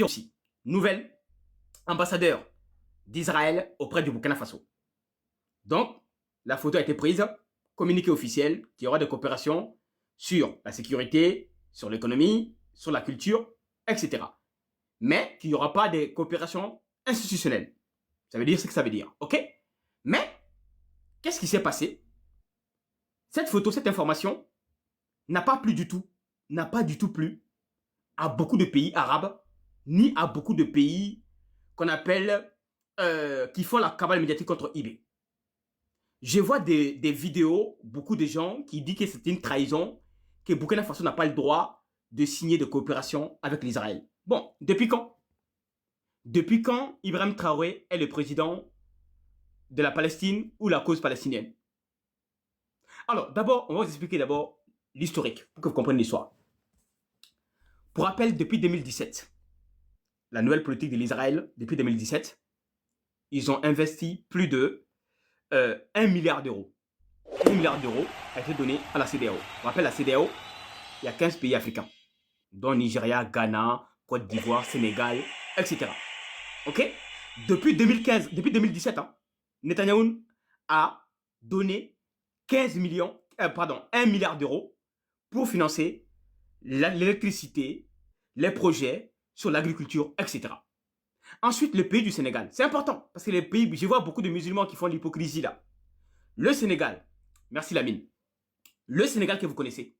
aussi, nouvel ambassadeur d'Israël auprès du Burkina Faso. Donc, la photo a été prise, communiqué officiel, qu'il y aura des coopérations sur la sécurité, sur l'économie, sur la culture, etc. Mais qu'il n'y aura pas de coopération institutionnelle. Ça veut dire ce que ça veut dire, ok? Mais, qu'est-ce qui s'est passé? Cette photo, cette information n'a pas du tout plu à beaucoup de pays arabes, ni à beaucoup de pays qu'on appelle, qui font la cabale médiatique contre IB. Je vois des vidéos, beaucoup de gens qui disent que c'est une trahison, que Burkina Faso n'a pas le droit de signer de coopération avec l'Israël. Bon, depuis quand? Depuis quand Ibrahim Traoré est le président de la Palestine ou la cause palestinienne? Alors, d'abord, on va vous expliquer d'abord l'historique, pour que vous compreniez l'histoire. Pour rappel, depuis 2017, la nouvelle politique de l'Israël, depuis 2017, ils ont investi plus de 1 milliard d'euros. 1 milliard d'euros a été donné à la CEDEAO. On rappelle la CEDEAO, il y a 15 pays africains, dont Nigeria, Ghana, Côte d'Ivoire, Sénégal, etc. Ok? Depuis 2015, depuis 2017, Netanyahou a donné 1 milliard d'euros pour financer l'électricité, les projets sur l'agriculture, etc. Ensuite, le pays du Sénégal. C'est important parce que les pays, je vois beaucoup de musulmans qui font l'hypocrisie là. Le Sénégal, merci Lamine. Le Sénégal que vous connaissez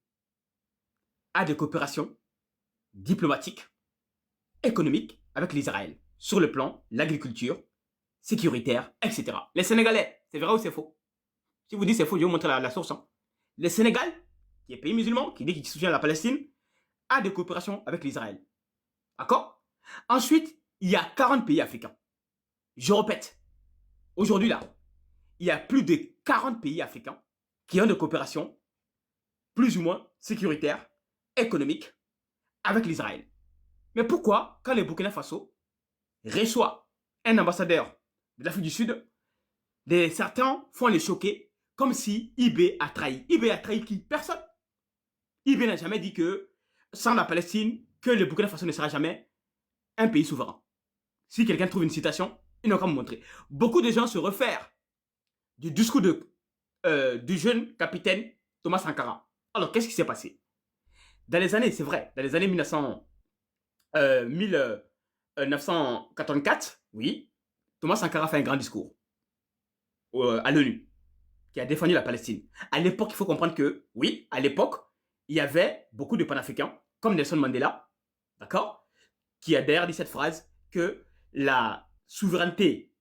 a des coopérations diplomatiques, économiques avec l'Israël sur le plan l'agriculture, sécuritaire, etc. Les Sénégalais, c'est vrai ou c'est faux? Si vous dites c'est faux, je vais vous montrer la source. Le Sénégal, qui est pays musulman, qui dit qu'il soutient la Palestine, a des coopérations avec l'Israël. D'accord? Ensuite, il y a 40 pays africains. Je répète, aujourd'hui là, il y a plus de 40 pays africains qui ont des coopérations plus ou moins sécuritaires, économiques, avec l'Israël. Mais pourquoi, quand le Burkina Faso reçoit un ambassadeur de l'Afrique du Sud, certains font les choquer comme si IB a trahi. IB a trahi qui? Personne. IB n'a jamais dit que sans la Palestine, que le Burkina Faso ne sera jamais un pays souverain. Si quelqu'un trouve une citation, il n'a qu'à me montrer. Beaucoup de gens se réfèrent du discours du jeune capitaine Thomas Sankara. Alors, qu'est-ce qui s'est passé? Dans les années, c'est vrai, dans les années 1984, oui, Thomas Sankara fait un grand discours à l'ONU qui a défendu la Palestine. À l'époque, il faut comprendre que, oui, à l'époque, il y avait beaucoup de panafricains, comme Nelson Mandela, d'accord, qui a d'ailleurs dit cette phrase que la souveraineté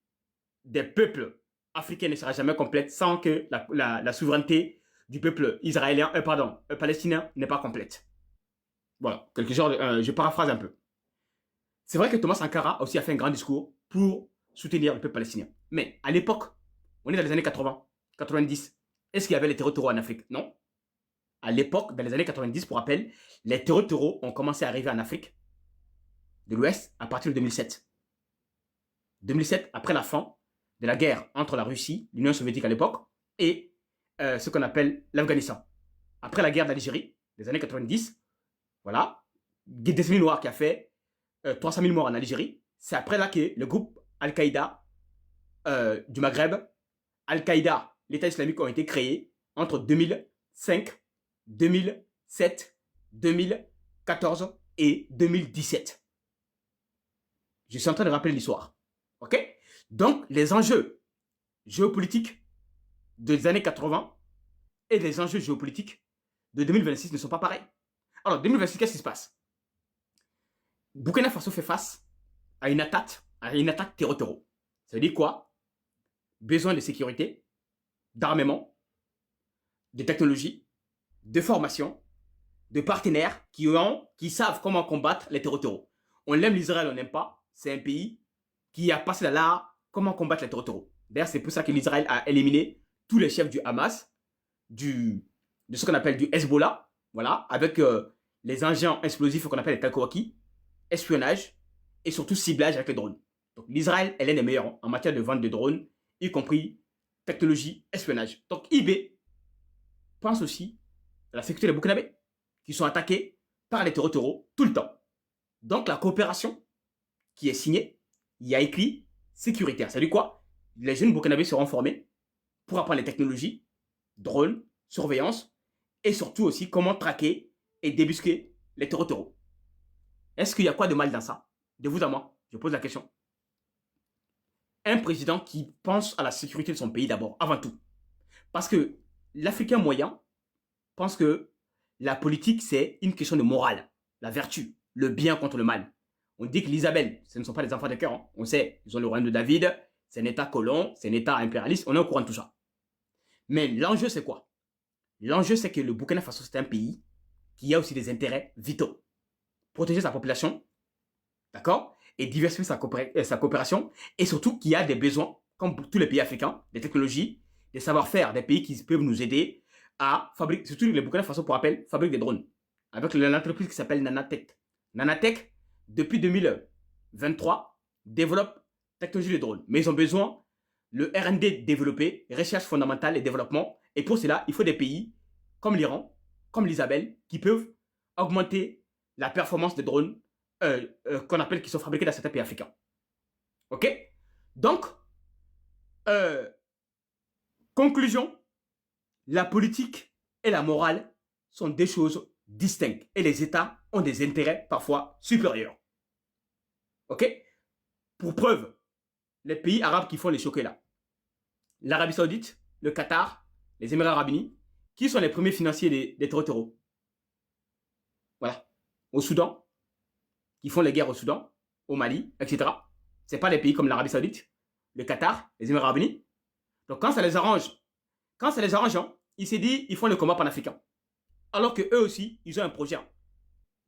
des peuples africains ne sera jamais complète sans que la souveraineté du peuple israélien, palestinien n'est pas complète. Voilà, quelque chose, je paraphrase un peu. C'est vrai que Thomas Sankara aussi a fait un grand discours pour soutenir le peuple palestinien. Mais à l'époque, on est dans les années 80, 90. Est-ce qu'il y avait les terreaux en Afrique? Non. À l'époque, dans les années 90, pour rappel, les terreaux ont commencé à arriver en Afrique de l'Ouest à partir de 2007. 2007, après la fin de la guerre entre la Russie, l'Union soviétique à l'époque, et ce qu'on appelle l'Afghanistan. Après la guerre d'Algérie, des années 90, voilà, décennie noire qui a fait 300 000 morts en Algérie. C'est après là que le groupe Al-Qaïda du Maghreb, Al-Qaïda, l'État islamique ont été créés entre 2005, 2007, 2014 et 2017. Je suis en train de rappeler l'histoire. Ok? Donc, les enjeux géopolitiques des années 80 et les enjeux géopolitiques de 2026 ne sont pas pareils. Alors, 2026, qu'est-ce qui se passe? Burkina Faso fait face à une attaque terreau-terreau. Ça veut dire quoi? Besoin de sécurité, d'armement, de technologie, de formation, de partenaires qui savent comment combattre les terreau-terreau. On l'aime l'Israël, on n'aime pas. C'est un pays qui a passé là comment combattre les terreau-terreau. D'ailleurs, c'est pour ça que l'Israël a éliminé tous les chefs du Hamas, de ce qu'on appelle du Hezbollah, voilà, avec les engins explosifs qu'on appelle les Kalkowaki, espionnage et surtout ciblage avec les drones. Donc l'Israël, elle est les meilleures en matière de vente de drones, y compris technologie, espionnage. Donc IB pense aussi à la sécurité des Burkinabés, qui sont attaqués par les terreau-terreau tout le temps. Donc la coopération qui est signé, il y a écrit sécuritaire. Ça veut dire quoi? Les jeunes burkinabés seront formés pour apprendre les technologies, drones, surveillance, et surtout aussi comment traquer et débusquer les terreaux. Est-ce qu'il y a quoi de mal dans ça? De vous à moi, je pose la question. Un président qui pense à la sécurité de son pays d'abord, avant tout. Parce que l'Africain moyen pense que la politique, c'est une question de morale, la vertu, le bien contre le mal. On dit que l'Isabelle, ce ne sont pas des enfants de cœur. Hein. On sait, ils ont le royaume de David, c'est un État colon, c'est un État impérialiste, on est au courant de tout ça. Mais l'enjeu, c'est quoi? L'enjeu, c'est que le Burkina Faso, c'est un pays qui a aussi des intérêts vitaux. Protéger sa population, d'accord? Et diversifier sa coopération, et surtout qui a des besoins, comme pour tous les pays africains, des technologies, des savoir-faire, des pays qui peuvent nous aider à fabriquer, surtout les Burkina Faso, pour rappel, fabriquent des drones, avec l'entreprise qui s'appelle Nanatech. Nanatech, depuis 2023, développe technologie de drones, mais ils ont besoin le R&D développé, recherche fondamentale et développement, et pour cela, il faut des pays comme l'Iran, comme l'Isabelle, qui peuvent augmenter la performance des drones qu'on appelle qui sont fabriqués dans certains pays africains. Ok? Donc, conclusion, la politique et la morale sont des choses distinctes et les États ont des intérêts parfois supérieurs. Ok? Pour preuve, les pays arabes qui font les choqués là, l'Arabie Saoudite, le Qatar, les Émirats Arabes Unis, qui sont les premiers financiers des terreaux? Voilà. Au Soudan, qui font les guerres au Soudan, au Mali, etc. Ce n'est pas les pays comme l'Arabie Saoudite, le Qatar, les Émirats Arabes Unis. Donc quand ça les arrange, hein, ils se disent ils font le combat panafricain. Alors qu'eux aussi, ils ont un projet.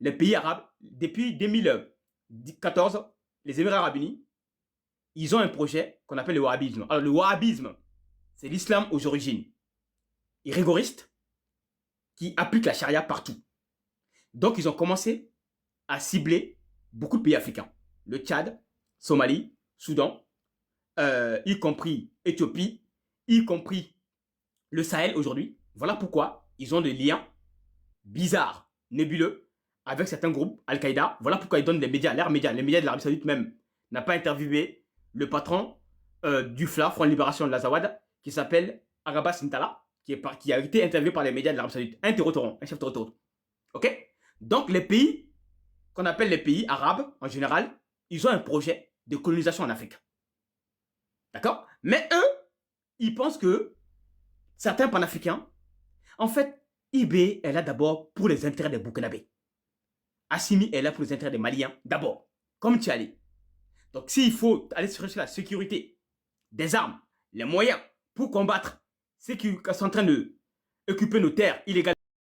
Les pays arabes, depuis 2014, les Émirats Arabes Unis, ils ont un projet qu'on appelle le wahhabisme. Alors le wahhabisme, c'est l'islam aux origines rigoriste qui applique la charia partout. Donc ils ont commencé à cibler beaucoup de pays africains. Le Tchad, Somalie, Soudan, y compris Éthiopie, y compris le Sahel aujourd'hui. Voilà pourquoi ils ont des liens bizarres, nébuleux, avec certains groupes, Al-Qaïda. Voilà pourquoi ils donnent des médias, leurs médias. Les médias de l'Arabie Saoudite même n'a pas interviewé le patron du FLA, Front de Libération de l'Azawad, qui s'appelle Araba Sintala, qui a été interviewé par les médias de l'Arabie Saoudite. Un terroriste, un chef terroriste. Ok? Donc les pays qu'on appelle les pays arabes, en général, ils ont un projet de colonisation en Afrique. D'accord? Mais eux, ils pensent que certains panafricains, en fait, IB est là d'abord pour les intérêts des Burkinabés. Assimi est là pour les intérêts des Maliens, d'abord, comme Tchali. Donc s'il faut aller chercher la sécurité, des armes, les moyens pour combattre ceux qui sont en train d'occuper nos terres illégalement,